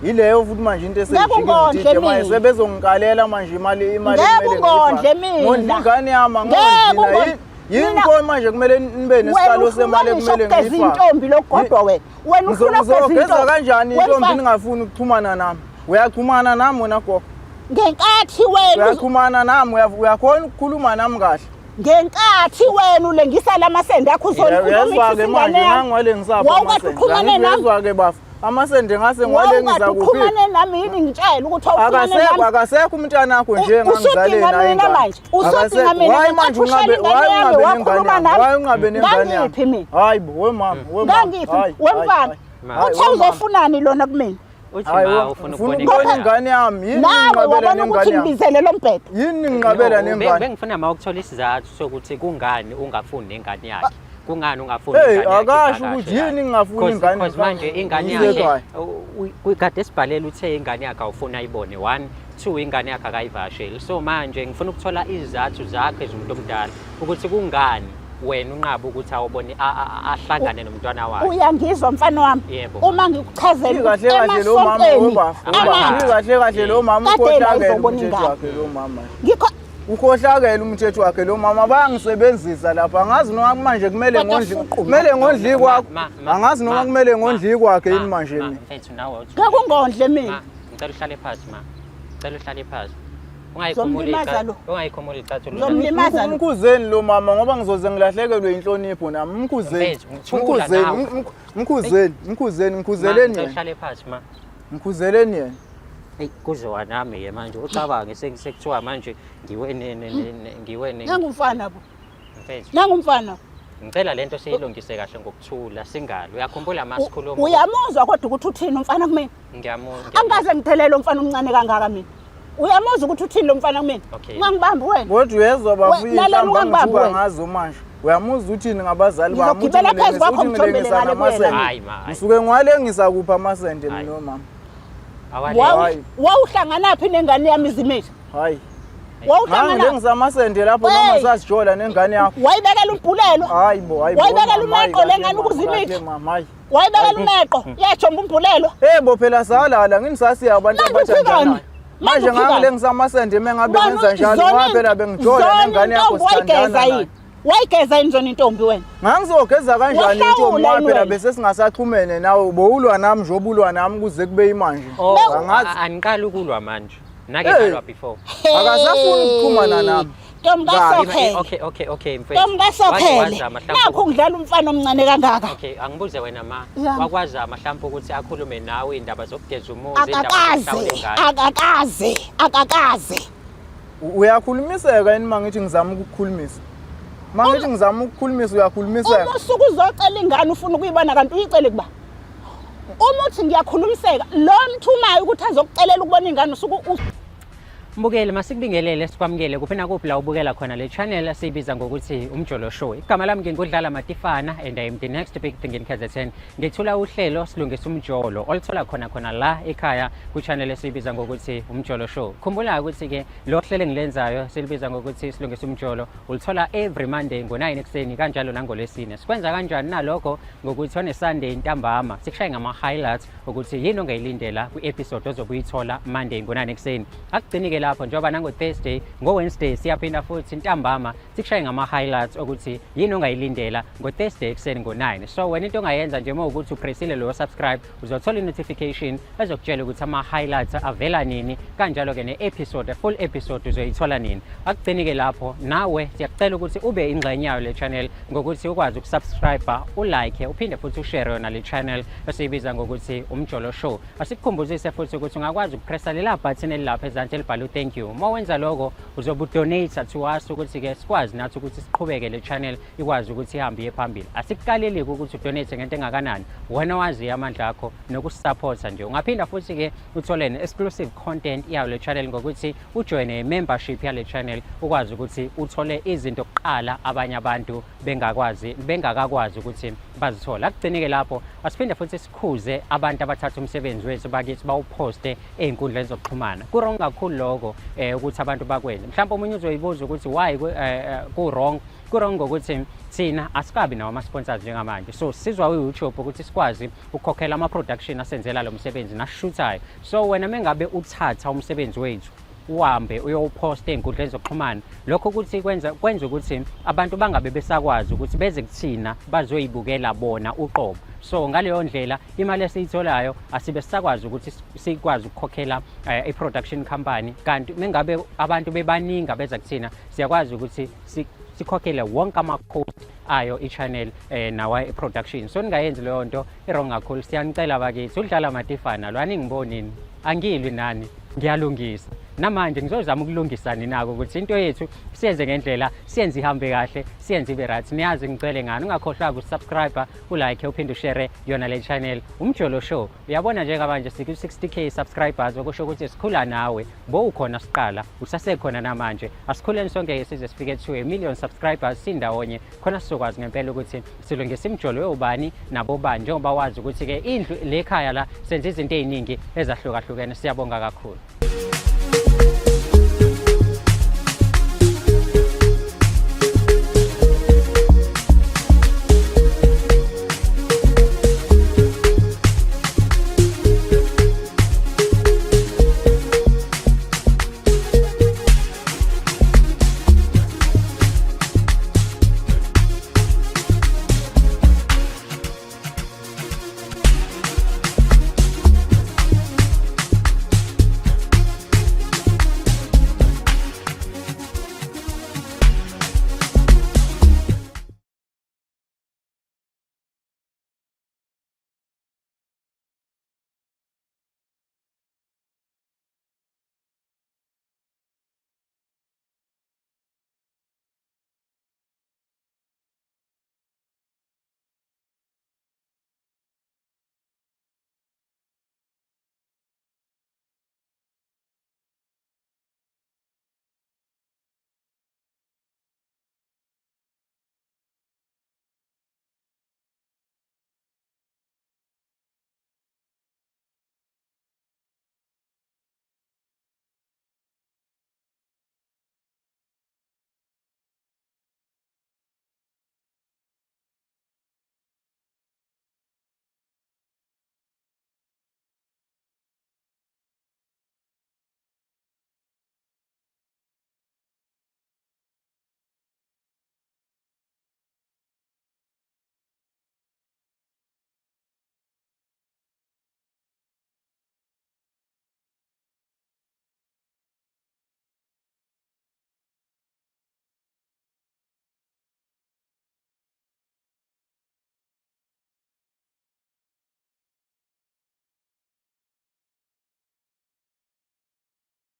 Yileyo futhi manje into esejikile manje sebezongikalela manje imali ngekungondle mina. Ngondle ingane yami ngondle. Yini konke manje kumele nibe nesikalo semali kumele ngifake. Intombi logodwa wena. Wena ufuna ukugeza kanjani intombi ningafuni ukuxhumana nami? Uyaxhumana nami wena gogo? Ngenkathi wena uyaxhumana nami uyakhona ukukhuluma nami kahle. Ngenkathi wena ulengisa lamasende akho uzonikhuluma manje ngangwale ngisapha amasende. Yezwa ke bafu. Amasende ngase ngwalengisa kuphi? Ukhulumane nami yini ngitshela ukuthi awukhulumane nami. Akasekho umntana wakho nje ngangizaleni naye manje. Usodinga mina hayi manje ungabe nengane yami. Hayibo wemama hayi. Wemfana. Uthe uzofunani lona kumina? Ufuna ukubona ingane yami yini ngingqabela nengane yami? Ngibizele lo mbhedo. Yini ngingqabela nengane? Bengifuna mawukuthola isizathu sokuthi kungani ungafuni nengane yakhe. Kungani ungafuni ingane yakhe? Akasho ukuthi yini ngingafuni ingane. Because manje ingane yakhe kade sibhalela uthe ingane yakhe awufuna ayibone 1 2 ingane yakhe akayivasheli. So manje ngifuna ukuthola izizathu zakhe ezomuntu omdala ukuthi kungani wena unqaba ukuthi awubone ahlangane nomntwana wakhe. Uyangizwa mfana wami? Uma ngikuchazela kahle lo mama kahle lo mama ukhohlakela umthetho wakhe lo mama. Ukhohlakela umthetho wakhe lo mama bayangisebenzisa lapha angazi noma manje kumele ngondli kwakho. Angazi noma kumele ngondli kwakhe yini manje mina. Mfethu nawe uthi ngakungondle mina. Ngicela uhlale phansi ma. Ngicela uhlale phansi. Ungayikhomula icathulo. Zomlimaza mkhuzeni lo mama ngoba ngizoze ngilahlekelwe inhlonipho nami mkhuzeni. Ngikhuzeleni yena. Uhlale phansi ma. Ngikhuzeleni yena. Hey kuzwa nami ke manje ucabange sekuthiwa manje ngiwene. Ngangumfana bo. Mfethu. Ngangumfana. Ngicela lento siyilungise kahle ngokuthula singalo. Uyakhumbula masikhuluma. Uyamuzwa kodwa ukuthi uthini umfana kumina? Ngiyamuzwa. Angaze ngithelele umfana omncane kangaka mina. Uyamuzwa ukuthi uthini lo mfana kumina? Ungangibambi wena. Kodwa uyezwa bafuyisa ngazo manje. Uyamuzwa uthini ngabazali bami ukuthi ngilengisa namasende. Ngisuke ngwalengisa kupha amasende mina nomama. Wawuhlangana phi nengane yami izimitha? Hayi. Wawuhlangana ngilengisa amasende lapho noma sasijola nengane yakho. Wayibekela umbhulelo? Hayibo. Wayibekela umeqo lengane ukuzimitha? Wayibekela umeqo yachomba umbhulelo? Bo phela salala nginisasiya abantu abathandana. Manje ngangilengisa amasende mengabe ngenza njalo ngoba phela bengijola nengane yakho sithandana. Wayigeza inzona intombi wena? Ngangizogeza kanjani intombi ngoba phela bese singasaxhumene nawe bowulwa nami njobulwa nami kuze kube yimanje. Angazi aniqala ukulwa manje. Nake ngalwa before. Akasafuni ukuxhumana nami. Ntombi Okay mfethu. Ntombi kasokhele. Nakho ngidlala umfana omncane kangaka. Okay angibuze wena ma. Wakwazi amahlamvu ukuthi akhulume nawe indaba zokugeza umuzi indaba akakaze. Uyakhulumiseka yini mangithi ngizama ukukukhulumisa? Mangithi ngizama ukukukhulumisa uyakhulumiseka. Uma usuku uzocela ingane ufuna ukuyibona kanti uyicele kuba. Uma uthi ngiyakhulumiseka lo mthumayo ukuthi azokucelela ukubona ingane usuku Mbukele masikubingelele sikwamukele kuphina kuphi la ubukela khona le channel siyibiza ngokuthi umjolo show. Igama lami ngingudlala Matifana and I am the next big thing in KZN. Ngithula uhlelo silungisa umjolo olithola khona la ekhaya ku channel esiyibiza ngokuthi umjolo show. Khumbula ukuthi ke lo hlelo engilenzayo silibiza ngokuthi silungisa umjolo ulithola every Monday ngo9 ekseni kanjalo nangolesine. Sikwenza kanjani nalokho ngokuthi on Sunday ntambama sikushaye ngama highlights ukuthi yini ongayilindela ku episode ozobuyithola Monday ngo9 ekseni. Akugcinike lapho njengoba nango Thursday ngo Wednesday siyaphinda futhi ntambama sikushaye ngama highlights ukuthi yini ongayilindela ngo Thursday ekseni ngo9. So wena into ongayenza nje uma ukuthi upressile lo subscribe uzothola i-notification ezokutshela ukuthi ama highlights avela nini kanjalo ke ne-episode full episode uzoyithola nini. Akugcinike lapho nawe siyakucela ukuthi ube ingxenye yayo le channel ngokuthi ukwazi ukusubscribe ulike uphinde futhi ushare yona le channel esiyibiza ngokuthi umjolo show. Asikukhumbuzise futhi ukuthi ungakwazi ukupressa lela button elilapha ezantsi elibhalwe thank you. Uma wenza lokho uzobe donate to us ukuthi ke sikwazi nathi ukuthi siqhubeke le channel ikwazi ukuthi ihambe iphambili. Asikukaleli ukuthi udonate ngento engakanani. Wena wazi amandla akho nokusupporta nje. Ungaphinda futhi ke uthole exclusive content yayo le channel ngokuthi ujoin membership yale channel ukwazi ukuthi uthole izinto kuqala abanye abantu bengakakwazi ukuthi bazithola. Akugcinike lapho asiphinde futhi sikhuze abantu abathatha umsebenzi wethu bakithi bawuposte einkundleni zokuxhumana. Kurong kakhulu lokho loko ukuthi abantu bakwenze. Mhlawumbe umunye uzoyibuza ukuthi why ku-wrong ngokuthi thina asikabi nawo ama-sponsors njengamanje, so sizwa u-YouTube ukuthi sikwazi ukukhokhela ama-production asenzela lo msebenzi nasishuthayo. So wena mengabe uthatha umsebenzi wethu uhambe uyowuposta ey'nkundleni zokuxhumana, lokho ukuthi kwenza ukuthi abantu bangabe besakwazi ukuthi beze kuthina bazoyibukela bona uqobo. So ngaleyo ndlela imali esiyitholayo asibe sisakwazi ukuthi sikwazi ukukhokhela i-production company, kanti mengabe abantu bebaningi abeza kuthina siyakwazi ukuthi sikhokhele wonke ama-cost ayo i-channel nawa i-production. So ningayenzi leyo nto i-wrong kakhulu. Siyanicela bakithi, uDlala Matifana lo aningibonini, angilwi nani, ngiyalungisa. Namanje ngizozama ukulungisa ninako ukuthi into yethu siyenze ngendlela, siyenze ihambe kahle, siyenze ibe right. Niyazi ngicela ngani, ungakhohlwa ukusubscribe, ulike, uphinde ushare yona le channel Umjolo Show. Uyabona njengamanje siku 60k subscribers, okusho ukuthi sikhula nawe, bo ukhona siqala, usasekhona namanje. Asikhuleni sonke size sifike to 1 million subscribers sindawonye, khona sizokwazi ngempela ukuthi silungise imjolo yobani nabo bani, njengoba wazi ukuthi ke indlu lekhaya la senze izinto eziningi ezahlukahlukene. Siyabonga kakhulu.